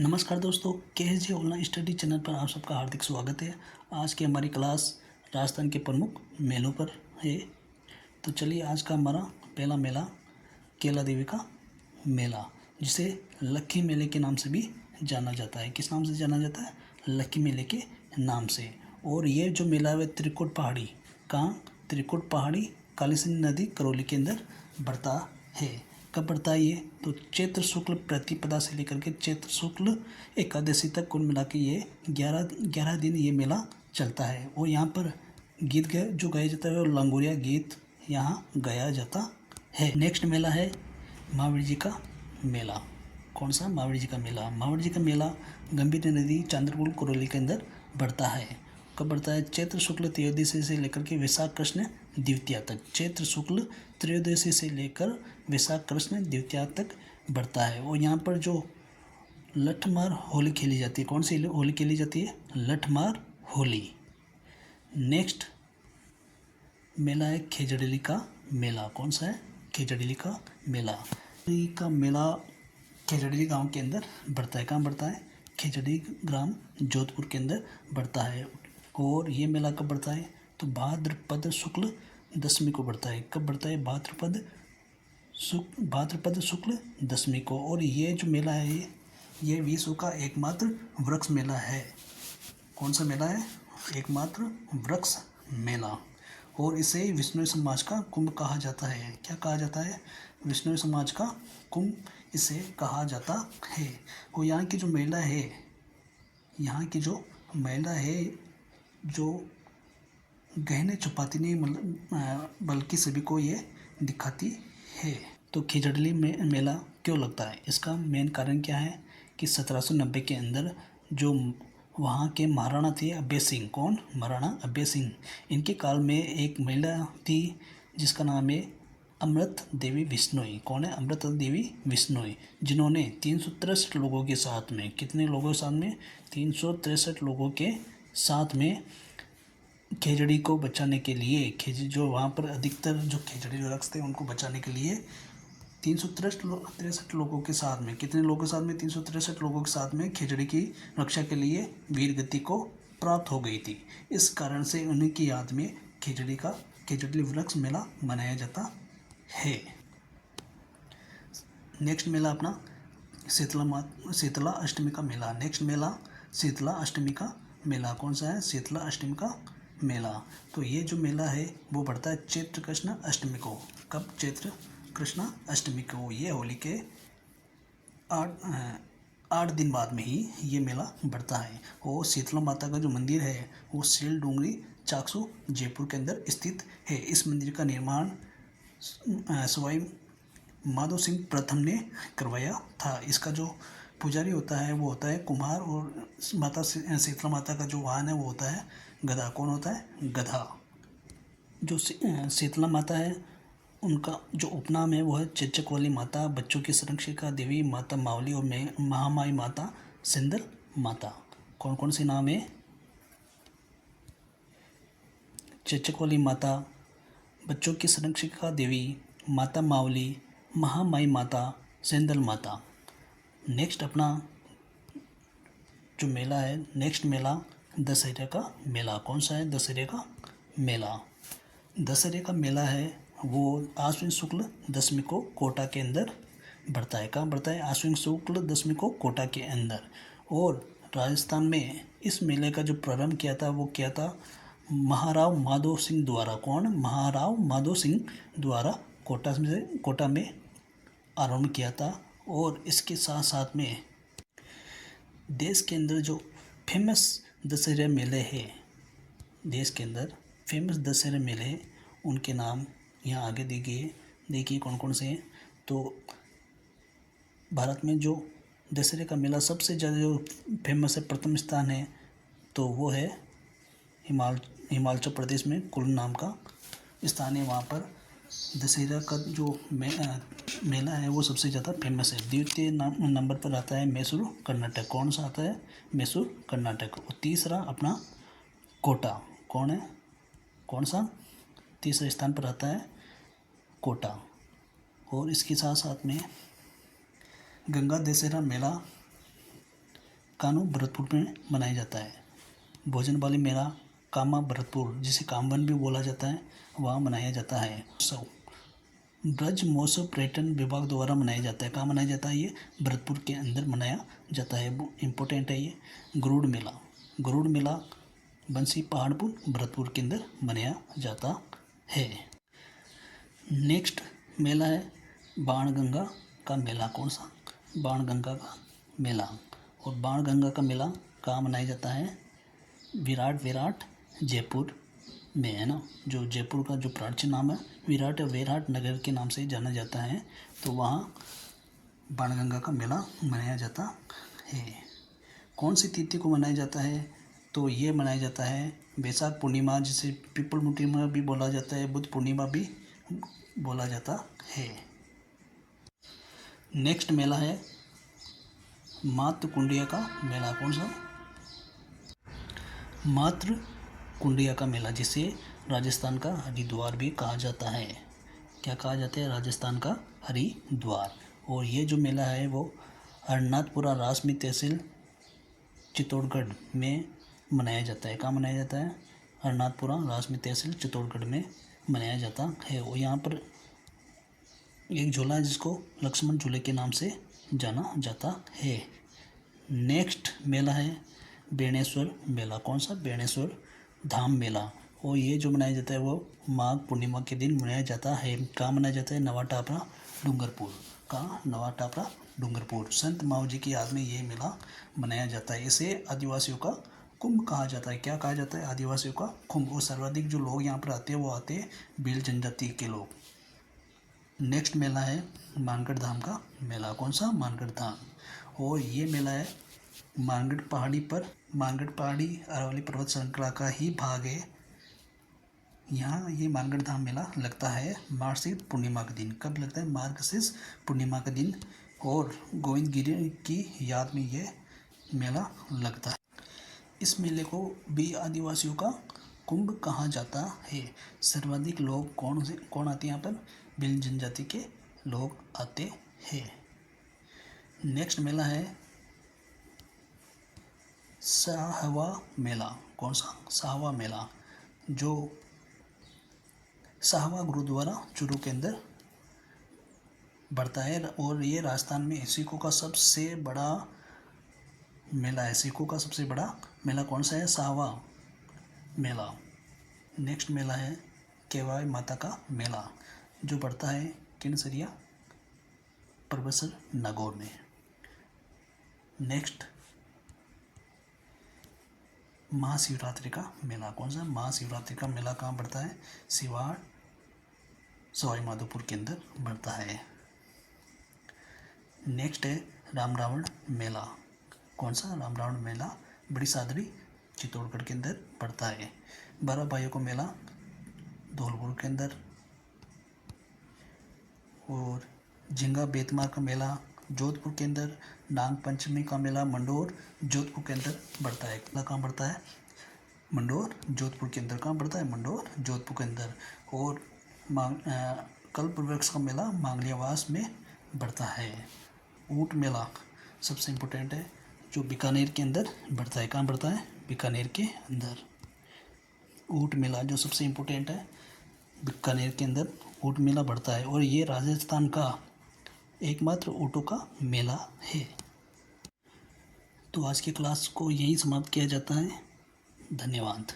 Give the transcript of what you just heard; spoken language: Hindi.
नमस्कार दोस्तों, KSG ऑनलाइन स्टडी चैनल पर आप सबका हार्दिक स्वागत है। आज की हमारी क्लास राजस्थान के प्रमुख मेलों पर है। तो चलिए, आज का हमारा पहला मेला केला देवी का मेला, जिसे लक्की मेले के नाम से भी जाना जाता है। किस नाम से जाना जाता है? लक्की मेले के नाम से। और ये जो मेला है त्रिकुट पहाड़ी, कहाँ? त्रिकुट पहाड़ी कालीसिंध नदी करौली के अंदर बढ़ता है। कब बढ़ता है ये? तो चैत्र शुक्ल प्रतिपदा से लेकर के चैत्र शुक्ल एकादशी तक कुल मिला के ये 11 दिन ये मेला चलता है। और यहाँ पर गीत जो गाया जाता है वो लंगोरिया गीत यहाँ गाया जाता है। नेक्स्ट मेला है महावीर जी का मेला। कौन सा? महावीर जी का मेला। महावीर जी का मेला गंभीर नदी चांद्रपुर करौली के अंदर बढ़ता है। कब बढ़ता है? चैत्र शुक्ल त्रयोदशी से लेकर के वैशाख कृष्ण द्वितीया तक। चैत्र शुक्ल त्रयोदशी से लेकर वैशाख कृष्ण द्वितीया तक बढ़ता है। और यहाँ पर जो लठमार होली खेली जाती है, कौन सी होली खेली जाती है? लठमार होली। नेक्स्ट मेला है खेजड़ली का मेला। कौन सा है? खेजड़ली का मेला। का मेला खेजड़ी गांव के अंदर बढ़ता है। कहाँ बढ़ता है? खेजड़ी ग्राम जोधपुर के अंदर बढ़ता है। और ये मेला कब बढ़ता है? तो भाद्रपद शुक्ल दशमी को बढ़ता है। कब बढ़ता है? भाद्रपद शुक्ल दशमी को। और ये जो मेला है ये विश्व का एकमात्र वृक्ष मेला है। कौन सा मेला है? एकमात्र वृक्ष मेला। और इसे विष्णु समाज का कुंभ कहा जाता है। क्या कहा जाता है? विष्णु समाज का कुंभ इसे कहा जाता है। और यहाँ की जो महिला है जो गहने छुपाती नहीं, मतलब बल्कि सभी को ये दिखाती है। तो खिजड़ली में मेला क्यों लगता है? इसका मेन कारण क्या है कि 1790 के अंदर जो वहाँ के महाराणा थे अभय सिंह। कौन? महाराणा अभय सिंह। इनके काल में एक महिला थी जिसका नाम है अमृत देवी बिश्नोई। कौन है? अमृत देवी बिश्नोई, जिन्होंने 363 लोगों के साथ में, कितने लोगों के साथ में? 363 लोगों के साथ में खेजड़ी को बचाने के लिए, जो वहाँ पर अधिकतर जो खेजड़ी वृक्ष थे उनको बचाने के लिए 363 लोगों के साथ में, कितने लोगों के साथ में? 363 लोगों के साथ में खेजड़ी की रक्षा के लिए वीर गति को प्राप्त हो गई थी। इस कारण से उन्हीं की याद में खेजड़ी वृक्ष मेला मनाया जाता है। नेक्स्ट मेला अपना शीतला अष्टमी का मेला। नेक्स्ट मेला शीतला अष्टमी का मेला। कौन सा है? शीतला अष्टमी का मेला। तो ये जो मेला है वो बढ़ता है चैत्र कृष्ण अष्टमी को। कब? चैत्र कृष्ण अष्टमी को। ये होली के 8 दिन बाद में ही ये मेला बढ़ता है। और शीतला माता का जो मंदिर है वो सील डूंगरी चाकसू जयपुर के अंदर स्थित है। इस मंदिर का निर्माण सवाई माधो सिंह प्रथम ने करवाया था। इसका जो पुजारी होता है वो होता है कुम्हार। और माता शीतला माता का जो वाहन है वो होता है गधा। कौन होता है? गधा। जो शीतला माता है उनका जो उपनाम है वो है चेचक वाली माता, बच्चों की संरक्षिका देवी, माता मावली और महामाई माता, सिंदल माता। कौन कौन से नाम है? चेचक वाली माता, बच्चों की संरक्षिका देवी, माता मावली, महामाई माता, सेंदल माता। नेक्स्ट अपना जो मेला है, नेक्स्ट मेला दशहरे का मेला। कौन सा है? दशहरे का मेला। दशहरे का मेला है वो आश्विन शुक्ल दशमी को कोटा के अंदर बढ़ता है। कहाँ बढ़ता है? आश्विन शुक्ल दशमी को कोटा के अंदर। और राजस्थान में इस मेले का जो प्रारंभ किया था वो किया था महाराव माधो सिंह द्वारा। कौन? महाराव माधो सिंह द्वारा कोटा में आरंभ किया था। और इसके साथ साथ में देश के अंदर जो फेमस दशहरा मेले हैं, देश के अंदर फेमस दशहरा मेले हैं, उनके नाम यहाँ आगे देखिए कौन कौन से हैं। तो भारत में जो दशहरे का मेला सबसे ज़्यादा जो फेमस है, प्रथम स्थान है, तो वो है हिमाचल प्रदेश में कुल्लू नाम का स्थान है। वहाँ पर दशहरा का जो मेला है वो सबसे ज़्यादा फेमस है। द्वितीय नंबर पर आता है मैसूर कर्नाटक। कौन सा आता है? मैसूर कर्नाटक। और तीसरा अपना कोटा। कौन है? कौन सा? तीसरे स्थान पर आता है कोटा। और इसके साथ साथ में गंगा दशहरा मेला कानू भरतपुर में मनाया जाता है। भोजनवाली मेला कामा भरतपुर, जिसे कामवन भी बोला जाता है, वहाँ मनाया जाता है। उत्सव ब्रज महोत्सव पर्यटन विभाग द्वारा मनाया जाता है। कहाँ मनाया जाता है? ये भरतपुर के अंदर मनाया जाता है, वो इम्पोर्टेंट है ये। गरुड़ मेला, गरुड़ मेला बंसी पहाड़पुर भरतपुर के अंदर मनाया जाता है। नेक्स्ट मेला है बाणगंगा का मेला। कौन सा? बाणगंगा का मेला। और बाणगंगा का मेला कहाँ मनाया जाता है? विराट जयपुर में, है ना। जो जयपुर का जो प्राचीन नाम है विराट नगर के नाम से जाना जाता है, तो वहाँ बाणगंगा का मेला मनाया जाता है। कौन सी तिथि को मनाया जाता है? तो ये मनाया जाता है बैसाख पूर्णिमा, जिसे पीपल पूर्णिमा भी बोला जाता है, बुद्ध पूर्णिमा भी बोला जाता है। नेक्स्ट मेला है मातृ कुंडिया का मेला। कौन सा? मातृ कुंडिया का मेला, जिसे राजस्थान का हरिद्वार भी कहा जाता है। क्या कहा जाता है? राजस्थान का हरिद्वार। और ये जो मेला है वो हरनाथपुरा रासमी तहसील चित्तौड़गढ़ में मनाया जाता है। कहाँ मनाया जाता है? हरनाथपुरा रासमी तहसील चित्तौड़गढ़ में मनाया जाता है। और यहाँ पर एक झूला है जिसको लक्ष्मण झूले के नाम से जाना जाता है। नेक्स्ट मेला है बेणेश्वर मेला। कौन सा? बेणेश्वर धाम मेला। और ये जो मनाया जाता है वो माघ पूर्णिमा के दिन मनाया जाता है। कहाँ मनाया जाता है? नवाटापरा डूंगरपुर। कहाँ? नवाटापरा डूंगरपुर। संत माऊ जी की याद में ये मेला मनाया जाता है। इसे आदिवासियों का कुंभ कहा जाता है। क्या कहा जाता है? आदिवासियों का कुंभ। और सर्वाधिक जो लोग यहाँ पर आते हैं वो आते हैं भील जनजाति के लोग। नेक्स्ट मेला है मानगढ़ धाम का मेला। कौन सा? मानगढ़ धाम। और ये मेला है मानगढ़ पहाड़ी पर, मानगढ़ पहाड़ी अरावली पर्वत श्रृंखला का ही भाग है। यहाँ ये मानगढ़ धाम मेला लगता है मार्गशीर्ष पूर्णिमा के दिन। कब लगता है? मार्गशीर्ष पूर्णिमा के दिन। और गोविंद गिरी की याद में ये मेला लगता है। इस मेले को भी आदिवासियों का कुंभ कहा जाता है। सर्वाधिक लोग कौन आते हैं यहाँ पर? भील जनजाति के लोग आते हैं। नेक्स्ट मेला है साहवा मेला। कौन सा? साहवा मेला, जो साहवा गुरुद्वारा चूरू के अंदर बढ़ता है। और ये राजस्थान में सिखों का सबसे बड़ा मेला है। सिखों का सबसे बड़ा मेला कौन सा है? साहवा मेला। नेक्स्ट मेला है केवाई माता का मेला, जो बढ़ता है किनसरिया परबसर नागौर में। नेक्स्ट महाशिवरात्रि का मेला। कौन सा? महाशिवरात्रि का मेला कहाँ बढ़ता है? सिवाड़ सवाई माधोपुर के अंदर बढ़ता है। नेक्स्ट है राम रावण मेला। कौन सा? राम रावण मेला बड़ी सादरी चित्तौड़गढ़ के अंदर पड़ता है। 12 भाइयों का मेला धौलपुर के अंदर। और झिंगा बेतमार का मेला जोधपुर के अंदर। नाग पंचमी का मेला मंडोर जोधपुर के अंदर बढ़ता है। कहाँ बढ़ता है? मंडोर जोधपुर के अंदर। कहाँ बढ़ता है? मंडोर जोधपुर के अंदर। और कल्प वृक्ष का मेला मांगलियावास में बढ़ता है। ऊंट मेला सबसे इम्पोर्टेंट है, जो बीकानेर के अंदर बढ़ता है। कहाँ बढ़ता है? बीकानेर के अंदर। ऊंट मेला जो सबसे इम्पोर्टेंट है, बीकानेर के अंदर ऊंट मेला बढ़ता है। और ये राजस्थान का एकमात्र ऊँटों का मेला है। तो आज की क्लास को यहीं समाप्त किया जाता है। धन्यवाद।